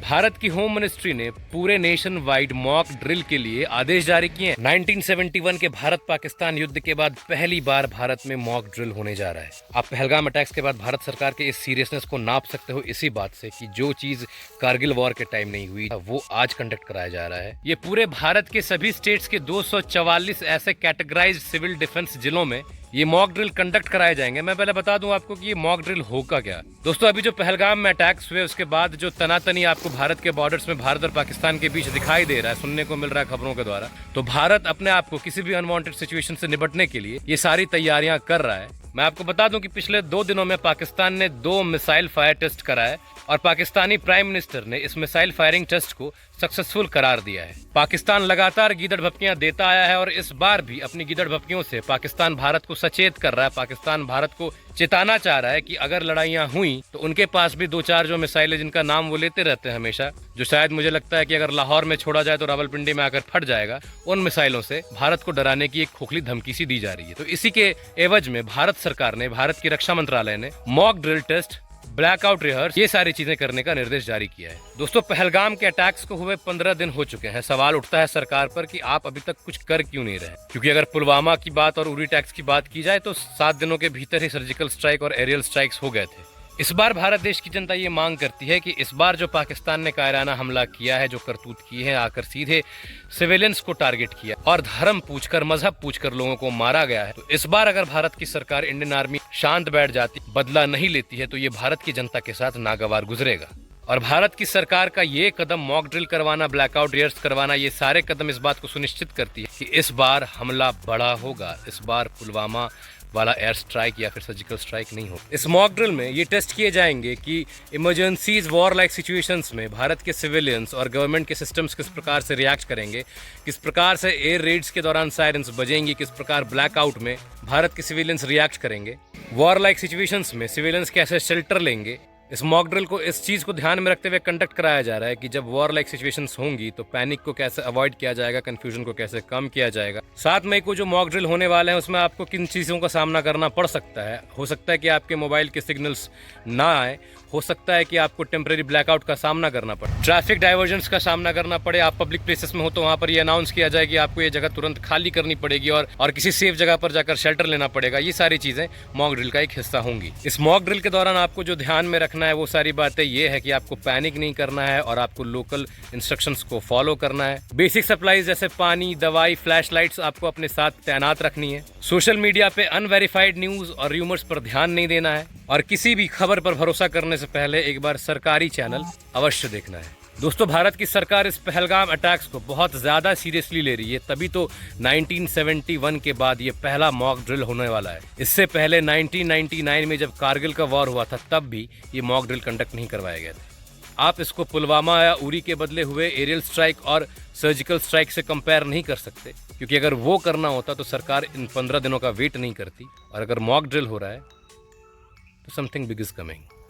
भारत की home ministry ने पूरे नेशन वाइड मॉक ड्रिल के लिए आदेश जारी किए हैं। 1971 के भारत पाकिस्तान युद्ध के बाद पहली बार भारत में मॉक ड्रिल होने जा रहा है। आप पहलगाम अटैक्स के बाद भारत सरकार के इस सीरियसनेस को नाप सकते हो इसी बात से कि जो चीज कारगिल वॉर के टाइम नहीं हुई वो आज कंडक्ट कराया जा रहा है। ये पूरे भारत के सभी स्टेट्स के 244 ऐसे कैटेगराइज्ड सिविल डिफेंस जिलों में ये मॉक ड्रिल कंडक्ट कराए जाएंगे। मैं पहले बता दूं आपको कि ये मॉक ड्रिल होगा क्या। दोस्तों, अभी जो पहलगाम में अटैक्स हुए उसके बाद जो तनातनी आपको भारत के बॉर्डर्स में भारत और पाकिस्तान के बीच दिखाई दे रहा है, सुनने को मिल रहा है खबरों के द्वारा, तो भारत अपने आप को किसी भी अनवांटेड सिचुएशन से निपटने के लिए ये सारी तैयारियां कर रहा है। मैं आपको बता दूं कि पिछले 2 दिनों में पाकिस्तान ने 2 मिसाइल फायर टेस्ट कराए और पाकिस्तानी प्राइम मिनिस्टर ने इस मिसाइल फायरिंग टेस्ट को सक्सेसफुल करार दिया है। पाकिस्तान लगातार गीदड़ भपकियां देता आया है और इस बार भी अपनी गीदड़ भपकियों से पाकिस्तान भारत को सचेत कर रहा है। पाकिस्तान भारत को चेताना चाह रहा है कि अगर लड़ाइयां हुई तो उनके पास भी 2-4 जो मिसाइल है जिनका नाम वो लेते रहते हैं हमेशा, जो शायद मुझे लगता है कि अगर लाहौर में छोड़ा जाए तो रावलपिंडी में आकर फट जाएगा, उन मिसाइलों से भारत को डराने की एक खोखली धमकी सी दी जा रही है। तो इसी के एवज में भारत सरकार ने, भारत की रक्षा मंत्रालय ने mock drill test, blackout rehearse, ये सारी चीजें करने का निर्देश जारी किया है। दोस्तों, पहलगाम के अटैक्स को हुए 15 दिन हो चुके हैं। सवाल उठता है सरकार पर कि आप अभी तक कुछ कर क्यों नहीं रहे, क्योंकि अगर पुलवामा की बात और उरी अटैक्स की बात की जाए तो 7 दिनों के भीतर ही सर्जिकल स्ट्राइक और एरियल स्ट्राइक्स हो गए थे। इस बार भारत देश की जनता ये मांग करती है कि इस बार जो पाकिस्तान ने कायराना हमला किया है, जो करतूत की है, आकर सीधे सिविलियंस को टारगेट किया और धर्म पूछकर, मजहब पूछकर लोगों को मारा गया है, तो इस बार अगर भारत की सरकार, इंडियन आर्मी शांत बैठ जाती, बदला नहीं लेती है, तो ये भारत की जनता के साथ नागवार गुजरेगा। और भारत की सरकार का ये कदम, मॉक ड्रिल करवाना, ब्लैकआउट रिहर्स करवाना, ये सारे कदम इस बात को सुनिश्चित करती है कि इस बार हमला बड़ा होगा। इस बार पुलवामा वाला एयर स्ट्राइक या फिर सर्जिकल स्ट्राइक नहीं हो। इस मॉक ड्रिल में ये टेस्ट किए जाएंगे कि इमरजेंसीज, वॉर लाइक सिचुएशंस में भारत के सिविलियंस और गवर्नमेंट के सिस्टम्स किस प्रकार से रिएक्ट करेंगे, किस प्रकार से एयर रेड्स के दौरान सायरन्स बजेंगी, किस प्रकार ब्लैकआउट में भारत के सिविलियंस रिएक्ट करेंगे, वॉर लाइक सिचुएशंस में सिविलियंस कैसे शेल्टर लेंगे। इस मॉक ड्रिल को इस चीज को ध्यान में रखते हुए कंडक्ट कराया जा रहा है कि जब वॉर लाइक सिचुएशंस होंगी तो पैनिक को कैसे अवॉइड किया जाएगा, कंफ्यूजन को कैसे कम किया जाएगा। 7 मई को जो मॉक ड्रिल होने वाले हैं उसमें आपको किन चीज़ों का सामना करना पड़ सकता है। हो सकता है कि आपके मोबाइल के सिग्नल्स ना आए, हो सकता है कि आपको टेम्परेरी ब्लैकआउट का सामना करना पड़े, ट्रैफिक डाइवर्जन्स का सामना करना पड़े, आप पब्लिक प्लेसेस में हो तो वहाँ पर ये अनाउंस किया जाए कि आपको ये जगह तुरंत खाली करनी पड़ेगी और किसी सेफ जगह पर जाकर शेल्टर लेना पड़ेगा। ये सारी चीज़ें मॉक ड्रिल का एक हिस्सा होंगी। इस मॉक ड्रिल के दौरान आपको जो ध्यान में रखना है वो सारी बातें ये है कि आपको पैनिक नहीं करना है और आपको लोकल इंस्ट्रक्शंस को फॉलो करना है। बेसिक सप्लाईज जैसे पानी, दवाई, फ्लैश लाइट्स आपको अपने साथ तैनात रखनी है। सोशल मीडिया पे अनवेरिफाइड न्यूज और रूमर्स पर ध्यान नहीं देना है और किसी भी खबर पर भरोसा करने से पहले एक बार सरकारी चैनल अवश्य देखना है। दोस्तों, भारत की सरकार इस पहलगाम अटैक्स को बहुत ज्यादा सीरियसली ले रही है, तभी तो 1971 के बाद ये पहला मॉक ड्रिल होने वाला है। इससे पहले 1999 में जब कारगिल का वॉर हुआ था तब भी ये मॉक ड्रिल कंडक्ट नहीं करवाए गए थे। आप इसको पुलवामा या उरी के बदले हुए एरियल स्ट्राइक और सर्जिकल स्ट्राइक से कंपेयर नहीं कर सकते, क्योंकि अगर वो करना होता तो सरकार इन 15 दिनों का वेट नहीं करती। और अगर मॉक ड्रिल हो रहा है तो समथिंग बिग इज कमिंग।